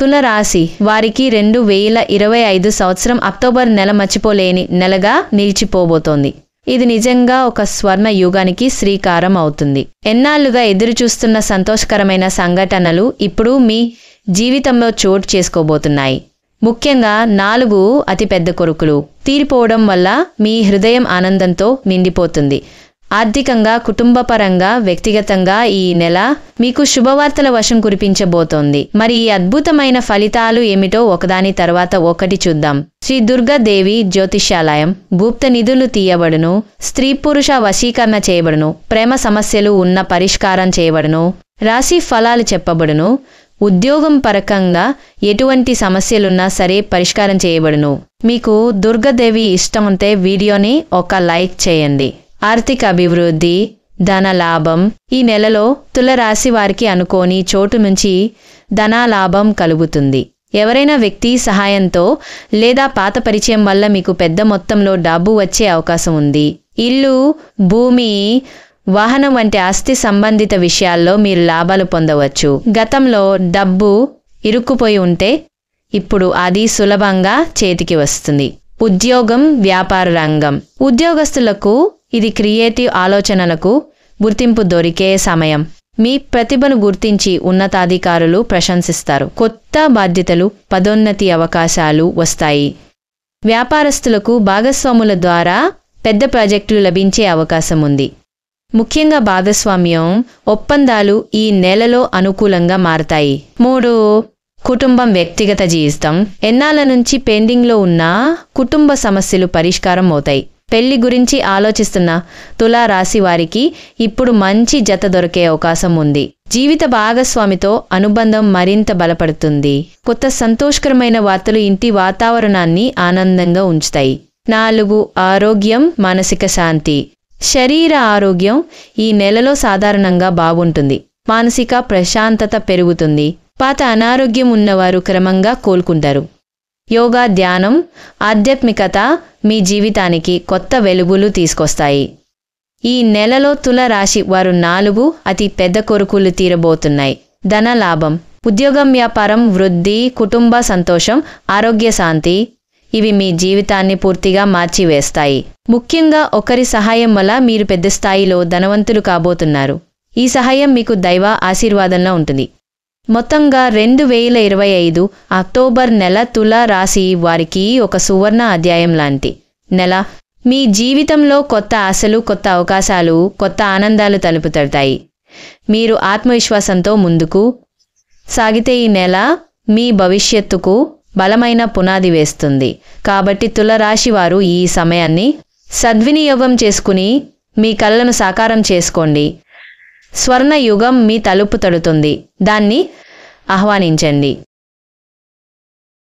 తులరాశి వారికి 2025 సంవత్సరం అక్టోబర్ నెల మర్చిపోలేని నెలగా నిలిచిపోబోతోంది. ఇది నిజంగా ఒక స్వర్ణ యుగానికి శ్రీకారం అవుతుంది. ఎన్నాళ్లుగా ఎదురుచూస్తున్న సంతోషకరమైన సంఘటనలు ఇప్పుడు మీ జీవితంలో చోటు చేసుకోబోతున్నాయి. ముఖ్యంగా 4 అతిపెద్ద కొరుకులు తీరిపోవడం వల్ల మీ హృదయం ఆనందంతో నిండిపోతుంది. ఆర్థికంగా, కుటుంబపరంగా, వ్యక్తిగతంగా ఈ నెల మీకు శుభవార్తల వర్షం కురిపించబోతోంది. మరి ఈ అద్భుతమైన ఫలితాలు ఏమిటో ఒకదాని తర్వాత ఒకటి చూద్దాం. శ్రీ దుర్గాదేవి జ్యోతిష్యాలయం. గుప్త నిధులు తీయబడును, స్త్రీ పురుష వశీకరణ చేయబడును, ప్రేమ సమస్యలు ఉన్న పరిష్కారం చేయబడును, రాశి ఫలాలు చెప్పబడును, ఉద్యోగం పరకంగా ఎటువంటి సమస్యలున్నా సరే పరిష్కారం చేయబడును. మీకు దుర్గాదేవి ఇష్టం ఉంటే వీడియోని ఒక లైక్ చేయండి. ఆర్థిక అభివృద్ధి, ధన లాభం. ఈ నెలలో తులరాశి వారికి అనుకోని చోటు నుంచి ధనాలాభం కలుగుతుంది. ఎవరైనా వ్యక్తి సహాయంతో లేదా పాత పరిచయం వల్ల మీకు పెద్ద మొత్తంలో డబ్బు వచ్చే అవకాశం ఉంది. ఇల్లు, భూమి, వాహనం వంటి ఆస్తి సంబంధిత విషయాల్లో మీరు లాభాలు పొందవచ్చు. గతంలో డబ్బు ఇరుక్కుపోయి ఉంటే ఇప్పుడు అది సులభంగా చేతికి వస్తుంది. ఉద్యోగం, వ్యాపార రంగం. ఉద్యోగస్తులకు ఇది క్రియేటివ్ ఆలోచనలకు గుర్తింపు దొరికే సమయం. మీ ప్రతిభను గుర్తించి ఉన్నతాధికారులు ప్రశంసిస్తారు. కొత్త బాధ్యతలు, పదోన్నతి అవకాశాలు వస్తాయి. వ్యాపారస్తులకు భాగస్వాముల ద్వారా పెద్ద ప్రాజెక్టులు లభించే అవకాశం ఉంది. ముఖ్యంగా భాగస్వామ్యం ఒప్పందాలు ఈ నెలలో అనుకూలంగా మారతాయి. 3 కుటుంబం, వ్యక్తిగత జీవితం. ఎన్నాళ్ళ నుంచి పెండింగ్లో ఉన్న కుటుంబ సమస్యలు పరిష్కారం అవుతాయి. పెళ్లి గురించి ఆలోచిస్తున్న తులారాశి వారికి ఇప్పుడు మంచి జత దొరికే అవకాశం ఉంది. జీవిత భాగస్వామితో అనుబంధం మరింత బలపడుతుంది. కొత్త సంతోషకరమైన వార్తలు ఇంటి వాతావరణాన్ని ఆనందంగా ఉంచుతాయి. 4 ఆరోగ్యం, మానసిక శాంతి. శరీర ఆరోగ్యం ఈ నెలలో సాధారణంగా బాగుంటుంది. మానసిక ప్రశాంతత పెరుగుతుంది. పాత అనారోగ్యం ఉన్నవారు క్రమంగా కోలుకుంటారు. యోగా, ధ్యానం, ఆధ్యాత్మికత మీ జీవితానికి కొత్త వెలుగులు తీసుకొస్తాయి. ఈ నెలలో తులరాశి వారు 4 అతి పెద్ద కోరికలు తీరబోతున్నాయి. ధన లాభం, ఉద్యోగం, వ్యాపారం, వృద్ధి, కుటుంబ సంతోషం, ఆరోగ్య శాంతి. ఇవి మీ జీవితాన్ని పూర్తిగా మార్చివేస్తాయి. ముఖ్యంగా ఒకరి సహాయం వల్ల మీరు పెద్ద స్థాయిలో ధనవంతులు కాబోతున్నారు. ఈ సహాయం మీకు దైవ ఆశీర్వాదంలో ఉంటుంది. మొత్తంగా 2025 అక్టోబర్ నెల తులారాశి వారికి ఒక సువర్ణ అధ్యాయం లాంటి నెల. మీ జీవితంలో కొత్త ఆశలు, కొత్త అవకాశాలు, కొత్త ఆనందాలు తలుపు తడతాయి. మీరు ఆత్మవిశ్వాసంతో ముందుకు సాగితే ఈ నెల మీ భవిష్యత్తుకు బలమైన పునాది వేస్తుంది. కాబట్టి తులరాశి వారు ఈ సమయాన్ని సద్వినియోగం చేసుకుని మీ కలలను సాకారం చేసుకోండి. స్వర్ణ యుగం మీ తలుపు తడుతుంది. దాన్ని ఆహ్వానించండి.